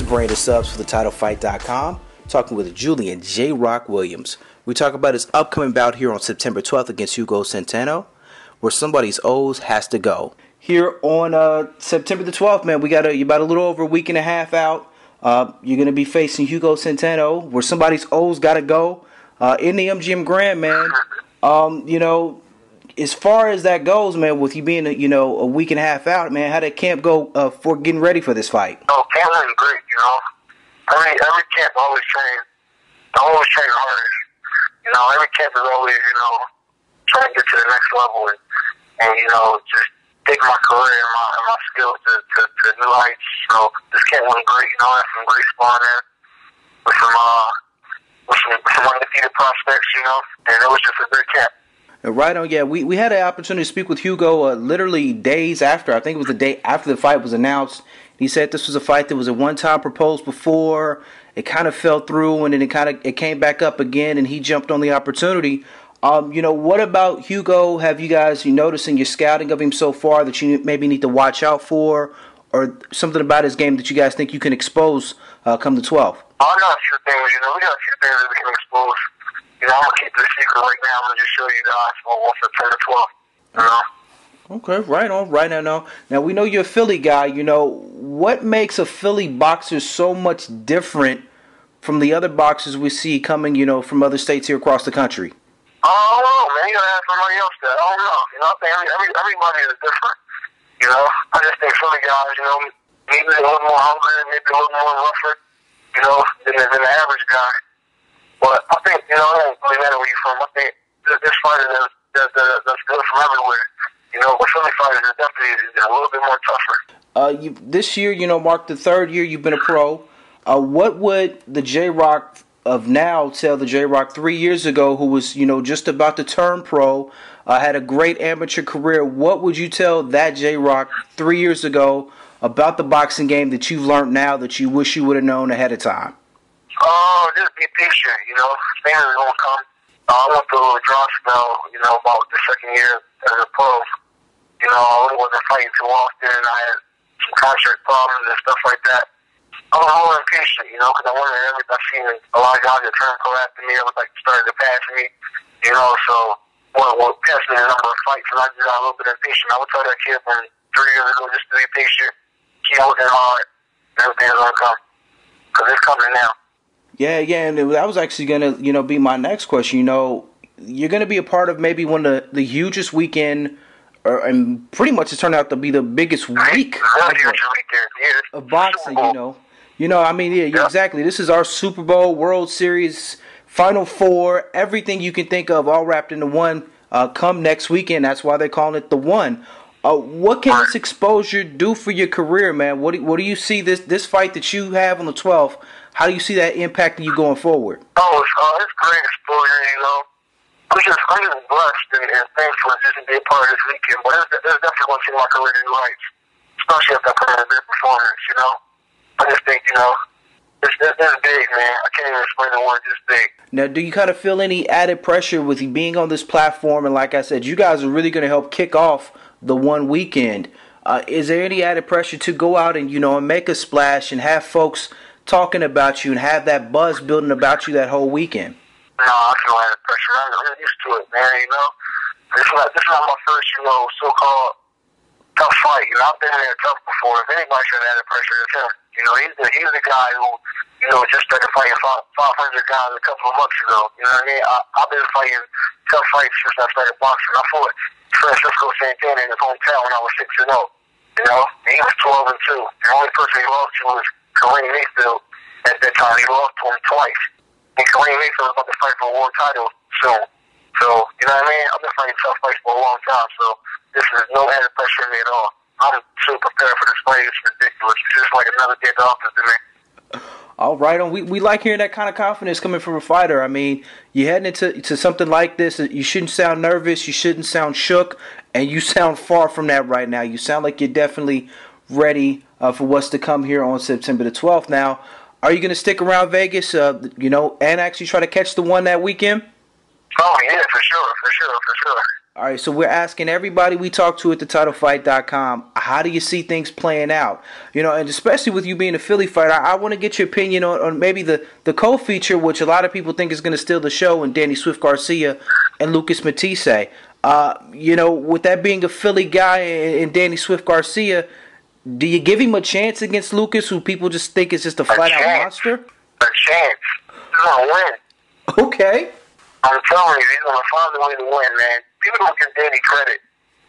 Brandon Stubbs for TheTitleFight.com, talking with Julian J Rock Williams. We talk about his upcoming bout here on September 12th against Hugo Centeno, where somebody's O's has to go. Here on September the 12th, man, we got about a little over a week and a half out. You're going to be facing Hugo Centeno, where somebody's O's got to go in the MGM Grand, man. As far as that goes, man, with you being a week and a half out, man, how did camp go for getting ready for this fight? Oh, camp was great, every camp always train hard. Every camp is always, trying to get to the next level and just take my career and my skills to new heights. So this camp went great, I had some great sparring there with some undefeated prospects, and it was just a great camp. Right on, yeah. We had an opportunity to speak with Hugo literally days after. I think it was the day after the fight was announced. He said this was a fight that was at one time proposed before. It kind of fell through, and then it came back up again, and he jumped on the opportunity. What about Hugo? Have you guys noticed in your scouting of him so far that you maybe need to watch out for, or something about his game that you guys think you can expose come the 12th? I know a few things. We got a few things that we can expose. I'm going to keep it a secret right now. I'm going to just show you guys on September 12th. Okay, right on, right now. Now, we know you're a Philly guy. What makes a Philly boxer so much different from the other boxers we see coming, from other states here across the country? I don't know, man. You got to ask somebody else that. I don't know. I think everybody is different. I just think Philly guys, maybe a little more hungry, maybe a little more rougher, than the average guy. But I think, it doesn't really matter where you're from. I think this fighter that's good from everywhere. But Philly fighters are definitely a little bit more tougher. This year, marked the third year you've been a pro. What would the J Rock of now tell the J Rock 3 years ago, who was, just about to turn pro, had a great amateur career? What would you tell that J Rock 3 years ago about the boxing game that you've learned now that you wish you would have known ahead of time? Oh, just be patient, Things are going to come. I went through a little dry spell, about the second year as a pro. I really wasn't fighting too often. I had some contract problems and stuff like that. I was more impatient, because I wanted I've seen a lot of guys that turn pro after me. I was started to pass me, so what passed me a number of fights, and I just got a little bit impatient. I would tell that kid from 3 years ago just to be patient, keep working hard, and everything's going to come. Because it's coming now. Yeah, and that was actually going to, be my next question. You're going to be a part of maybe one of the hugest weekend, and pretty much it turned out to be the biggest week of boxing, exactly. This is our Super Bowl, World Series, Final Four, everything you can think of all wrapped into one come next weekend. That's why they're calling it the one. What can this exposure do for your career, man? What do you see this fight that you have on the 12th? How do you see that impacting you going forward? It's great exposure, I'm just blessed and thankful just to be a part of this weekend. But it's definitely going to see my career to new heights, especially after I put in a big performance, I just think, it's big, man. I can't even explain the word, it's big. Now, do you kind of feel any added pressure with you being on this platform? And like I said, you guys are really going to help kick off the one weekend. Is there any added pressure to go out and, and make a splash and have folks talking about you and have that buzz building about you that whole weekend? No, I feel added pressure. I'm used to it, man, This is not my first, so-called tough fight. I've been there tough before. If anybody should have added pressure, it's him. He's the guy who, just started fighting 500 guys a couple of months ago. I've been fighting tough fights since I started boxing. I fought Hugo Centeno in his hometown when I was 6-0. And he was 12-2. The only person he lost to was Kareem Mayfield at that time. He lost to him twice. And Kareem Mayfield was about to fight for a world title soon. So, I've been fighting tough fights for a long time, so this is no added pressure on me at all. I'm so prepared for this fight. It's ridiculous. It's just like another day at the office to me. All right, we like hearing that kind of confidence coming from a fighter. I mean, you're heading into something like this. You shouldn't sound nervous. You shouldn't sound shook, and you sound far from that right now. You sound like you're definitely ready for what's to come here on September the 12th. Now, are you going to stick around Vegas, and actually try to catch the one that weekend? Oh, yeah, for sure. All right, so we're asking everybody we talk to at TheTitleFight.com, how do you see things playing out? You know, and especially with you being a Philly fighter, I want to get your opinion on maybe the co-feature, which a lot of people think is going to steal the show, and Danny Swift Garcia and Lucas Matthysse. You know, with that being a Philly guy and Danny Swift Garcia, do you give him a chance against Lucas, who people just think is just a flat-out monster? A chance. He's going to win. Okay. I'm telling you, he's going to find a way to win, man. People don't give Danny credit.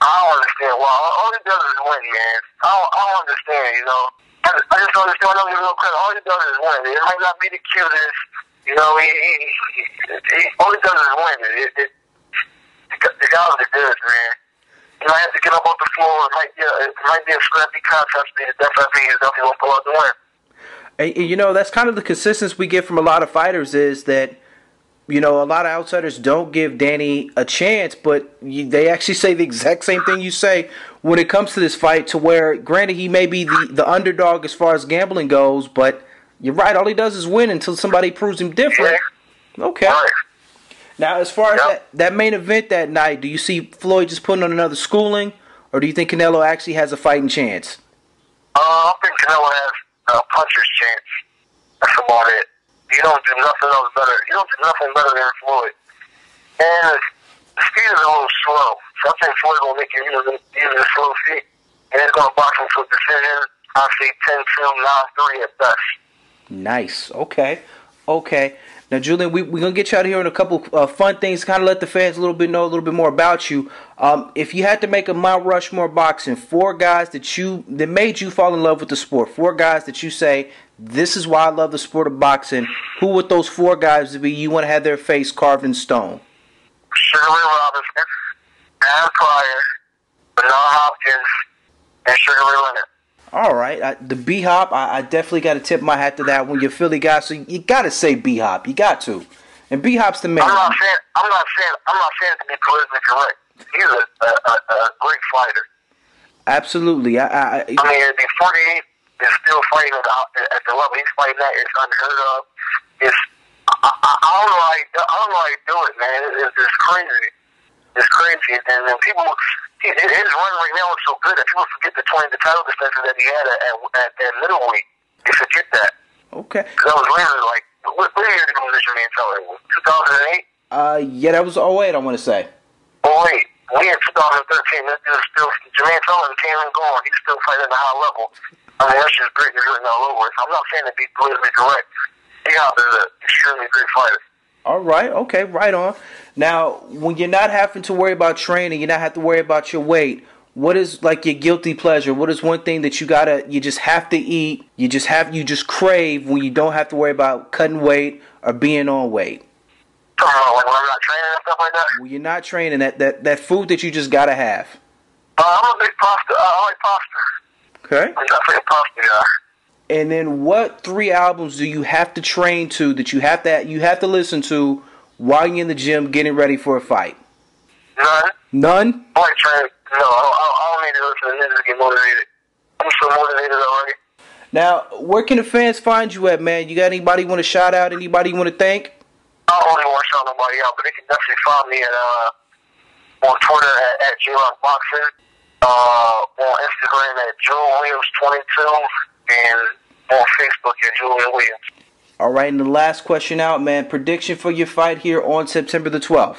I don't understand why. All he does is win, man. I don't understand, you know. I just don't understand. I don't give him no credit. All he does is win. It might not be the cutest. You know, all he does is win. The guy with the goods, man. You might have to get up off the floor. It might be a scrappy contest, but he's definitely going to pull out the win. And, you know, that's kind of the consistency we get from a lot of fighters is that, you know, a lot of outsiders don't give Danny a chance, but they actually say the exact same thing you say when it comes to this fight, to where, granted, he may be the underdog as far as gambling goes, but you're right, all he does is win until somebody proves him different. Yeah. Okay. Right. Now, as far as that main event that night, do you see Floyd just putting on another schooling, or do you think Canelo actually has a fighting chance? I think Canelo has a puncher's chance. That's about it. You don't do nothing else better. You don't do nothing better than Floyd. And the speed is a little slow. So I think Floyd will make you use the slow feet. And it's going to box him to a decision. I say 10-2, 9-3 at best. Nice. Okay. Okay. Now, Julian, we're going to get you out of here on a couple fun things, kind of let the fans know a little bit more about you. If you had to make a Mount Rushmore boxing, 4 guys that made you fall in love with the sport, 4 guys that you say, this is why I love the sport of boxing, who would those 4 guys be you want to have their face carved in stone? Sugar Ray Robinson, Adam Pryor, Bernard Hopkins, and Sugar Ray Leonard. All right, the B-Hop, I definitely got to tip my hat to that one. You're Philly guy, so you got to say B-Hop. You got to. And B-Hop's the man. I'm not saying it to be politically correct. He's a great fighter. Absolutely. I mean, at 48, is still fighting at the level he's fighting at. It's unheard of. I don't know how you do it, man. It's crazy. It's crazy. And then people, his run right now is so good that people forget the title defenses that he had at middleweight. They forget that. Okay. Because that was really like, what year did he lose Julian J? 2008? Yeah, that was 08, I want to say. 08. We in 2013, this dude still, Julian J came and gone. He's still fighting at a high level. I mean, that's just great news all over. I'm not saying to be politically correct. B-Hop is an extremely great fighter. All right, okay, right on. Now, when you're not having to worry about training, you're not having to worry about your weight, what is like your guilty pleasure? What is one thing that you just have to eat, you just crave when you don't have to worry about cutting weight or being on weight? Like when I'm not training and stuff like that? When you're not training, that food that you just gotta have. I'm a big pasta. I like pasta. Okay. I'm definitely a pasta guy. And then what 3 albums do you have to train to that you have to listen to while you're in the gym getting ready for a fight? None. None? I like training. No, I don't need to listen to music to get motivated. I'm so motivated already. Now, where can the fans find you at, man? You got anybody you want to shout out? Anybody you want to thank? I don't really want to shout nobody out, but they can definitely find me on Twitter at J Rock Boxing, on Instagram at JulianWilliams22, and on Facebook at Julian Williams. All right, and the last question out, man. Prediction for your fight here on September the 12th.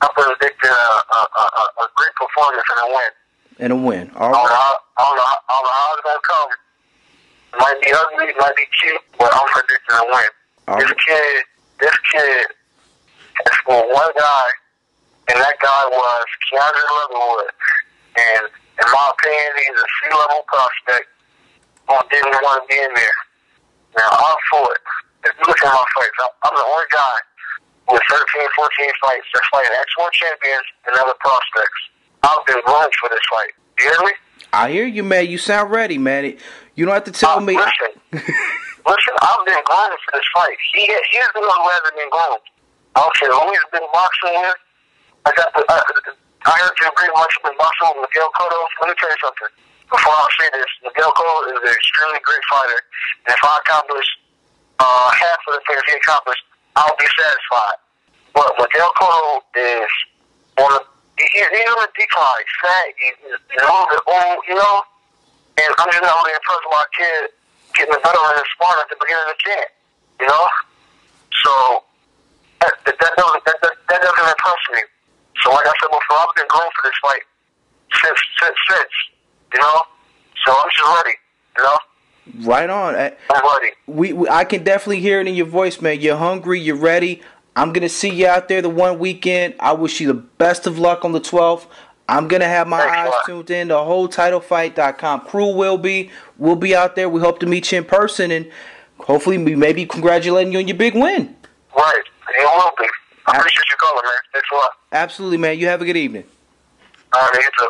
I'm predicting a great performance and a win. And a win. All right. I don't know how it's going to come. It might be ugly, it might be cute, but I'm predicting a win. All This kid has fought one guy, and that guy was Keandre Leatherwood. And in my opinion, he's a C-level prospect who didn't want to be in there. Now, I'm for it. If you look at my fights, I'm the only guy with 13, 14 fights that's fighting X1 champions and other prospects. I've been growing for this fight. You hear me? I hear you, man. You sound ready, man. You don't have to tell me. Listen, I've been growing for this fight. He's the one who hasn't been growing. I don't care who he's been boxing with. I heard you agree much with boxing with Miguel Cotto. Let me tell you something. Before I say this, Miguel Cotto is an extremely great fighter. And if I accomplish half of the things he accomplished, I'll be satisfied. But Miguel Cotto is on He's on the decline. He's fat. He's a little bit old, you know. And I'm just not really impressed with my kid getting the better in his sport at the beginning of the camp, you know. So that doesn't impress me. So like I said before, I've been going for this fight since, you know. So I'm just ready, you know. Right on. I'm ready. I can definitely hear it in your voice, man. You're hungry. You're ready. I'm going to see you out there the one weekend. I wish you the best of luck on the 12th. I'm going to have my eyes tuned in. The whole TitleFight.com crew will be. We'll be out there. We hope to meet you in person, and hopefully we may be congratulating you on your big win. Right. You will be. I appreciate you calling, man. Thanks a lot. Absolutely, man. You have a good evening. All right, you too.